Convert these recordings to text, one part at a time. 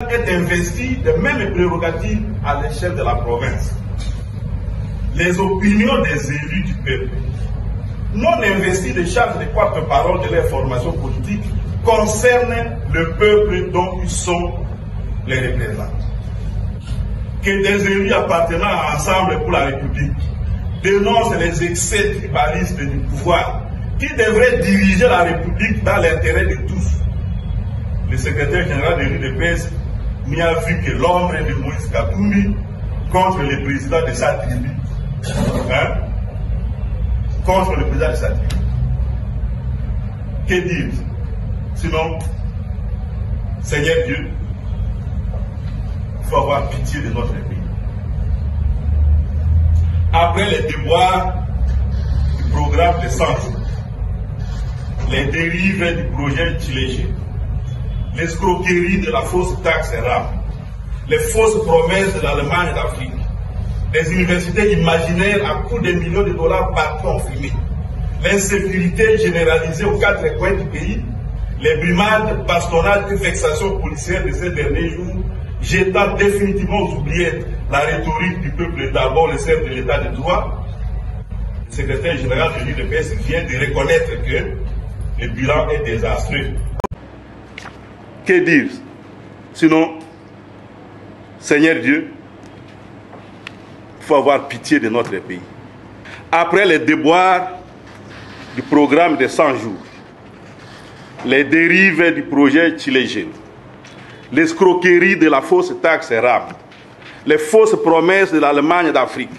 est investi de mêmes prérogatives à l'échelle de la province. Les opinions des élus du peuple, non investis de charge de porte-parole de leur formation politique, concernent le peuple dont ils sont les représentants. Que des élus appartenant à Ensemble pour la République dénoncent les excès tribalistes du pouvoir qui devraient diriger la République dans l'intérêt de tous. Le secrétaire général de l'UDPS n'y a vu que l'ombre de Moïse Katumbi contre le président de sa tribu. Contre le président de sa tribu. Que dire? Sinon, Seigneur Dieu, il faut avoir pitié de notre pays. Après les déboires du programme de 100 jours, les dérives du projet Tchilégé, l'escroquerie de la fausse taxe RAM, les fausses promesses de l'Allemagne d'Afrique, les universités imaginaires à coût de millions de dollars partout en fumée, l'insécurité généralisée aux quatre coins du pays, les brimades, bastonnades et vexations policières de ces derniers jours, jetant définitivement aux oubliettes la rhétorique du peuple d'abord le chef de l'état de droit, le secrétaire général de l'UDPS vient de reconnaître que le bilan est désastreux. Que dire? Sinon, Seigneur Dieu, il faut avoir pitié de notre pays. Après les déboires du programme de 100 jours, les dérives du projet Tchilégé, l'escroquerie de la fausse taxe RAM, les fausses promesses de l'Allemagne d'Afrique,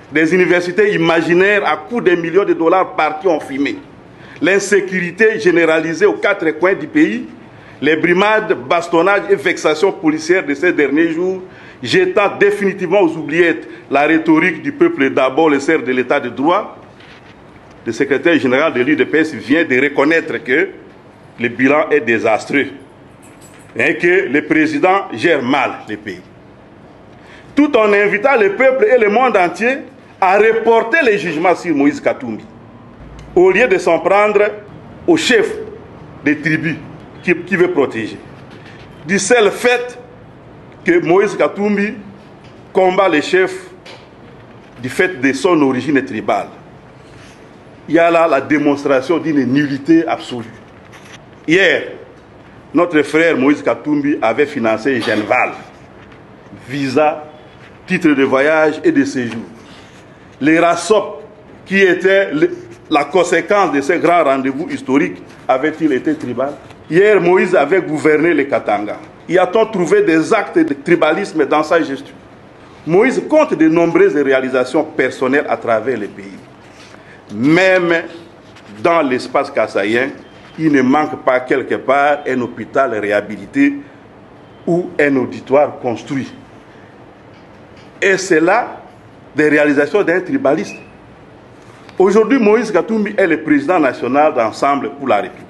des universités imaginaires à coût de millions de dollars partis en fumée, l'insécurité généralisée aux quatre coins du pays, les brimades, bastonnages et vexations policières de ces derniers jours, jetant définitivement aux oubliettes la rhétorique du peuple d'abord le chef de l'état de droit, le secrétaire général de l'UDPS vient de reconnaître que le bilan est désastreux et que le président gère mal le pays. Tout en invitant le peuple et le monde entier à reporter les jugements sur Moïse Katumbi, au lieu de s'en prendre au chef des tribus qui veut protéger. Du seul fait que Moïse Katumbi combat les chefs du fait de son origine tribale. Il y a là la démonstration d'une nullité absolue. Hier, notre frère Moïse Katumbi avait financé Genval, visa, titre de voyage et de séjour. Les RASOP, qui étaient la conséquence de ces grands rendez-vous historiques, avaient-ils été tribales? Hier, Moïse avait gouverné les Katanga. Y a-t-on trouvé des actes de tribalisme dans sa gestion? Moïse compte de nombreuses réalisations personnelles à travers le pays. Même dans l'espace kassaïen, il ne manque pas quelque part un hôpital réhabilité ou un auditoire construit. Et c'est là des réalisations d'un tribaliste. Aujourd'hui, Moïse Katumbi est le président national d'Ensemble pour la République.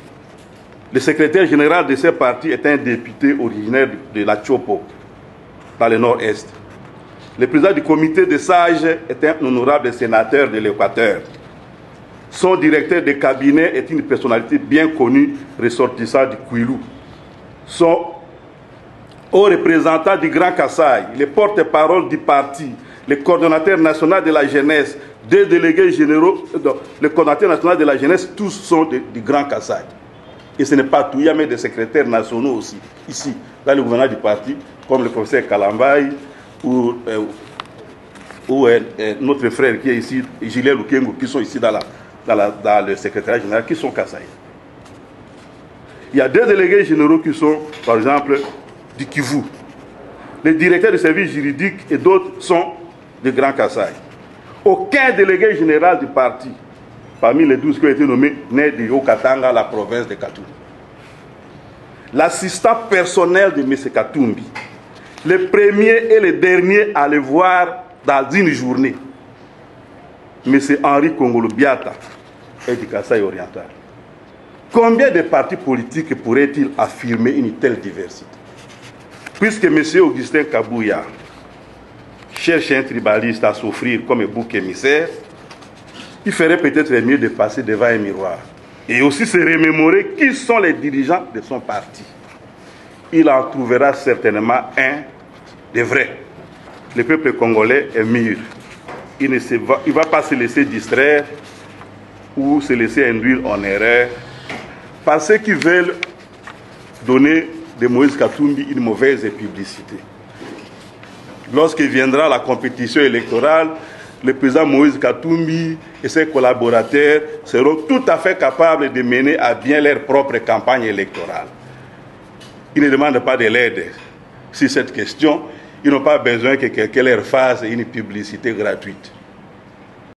Le secrétaire général de ce parti est un député originaire de la Chopo, dans le nord-est. Le président du comité des sages est un honorable sénateur de l'Équateur. Son directeur de cabinet est une personnalité bien connue, ressortissant du Kouilou. Son haut représentant du Grand Kasaï, le porte-parole du parti, le coordonnateur national de la jeunesse, deux délégués généraux, le coordonnateur national de la jeunesse, tous sont du Grand Kasaï. Et ce n'est pas tout, il y a même des secrétaires nationaux aussi, ici, dans le gouvernement du parti, comme le professeur Kalambaye ou notre frère qui est ici, Julien Lukengo, qui sont ici dans le secrétariat général, qui sont Kasaï. Il y a deux délégués généraux qui sont, par exemple, du Kivu. Les directeurs de services juridiques et d'autres sont du Grand Kasaï. Aucun délégué général du parti, parmi les 12 qui ont été nommés, n'est du Haut-Katanga, la province de Katumbi. L'assistant personnel de M. Katumbi, le premier et le dernier à le voir dans une journée, M. Henri Kongolo Biata, est du Kasaï oriental. Combien de partis politiques pourraient-ils affirmer une telle diversité? Puisque M. Augustin Kabouya cherche un tribaliste à s'offrir comme un bouc émissaire, il ferait peut-être mieux de passer devant un miroir et aussi se remémorer qui sont les dirigeants de son parti. il en trouvera certainement un de vrai. Le peuple congolais est mûr. Il ne va pas se laisser distraire ou se laisser induire en erreur par ceux qui veulent donner de Moïse Katumbi une mauvaise publicité. Lorsqu'il viendra la compétition électorale, le président Moïse Katumbi et ses collaborateurs seront tout à fait capables de mener à bien leur propre campagne électorale. Ils ne demandent pas de l'aide sur cette question. Ils n'ont pas besoin que quelqu'un leur fasse une publicité gratuite.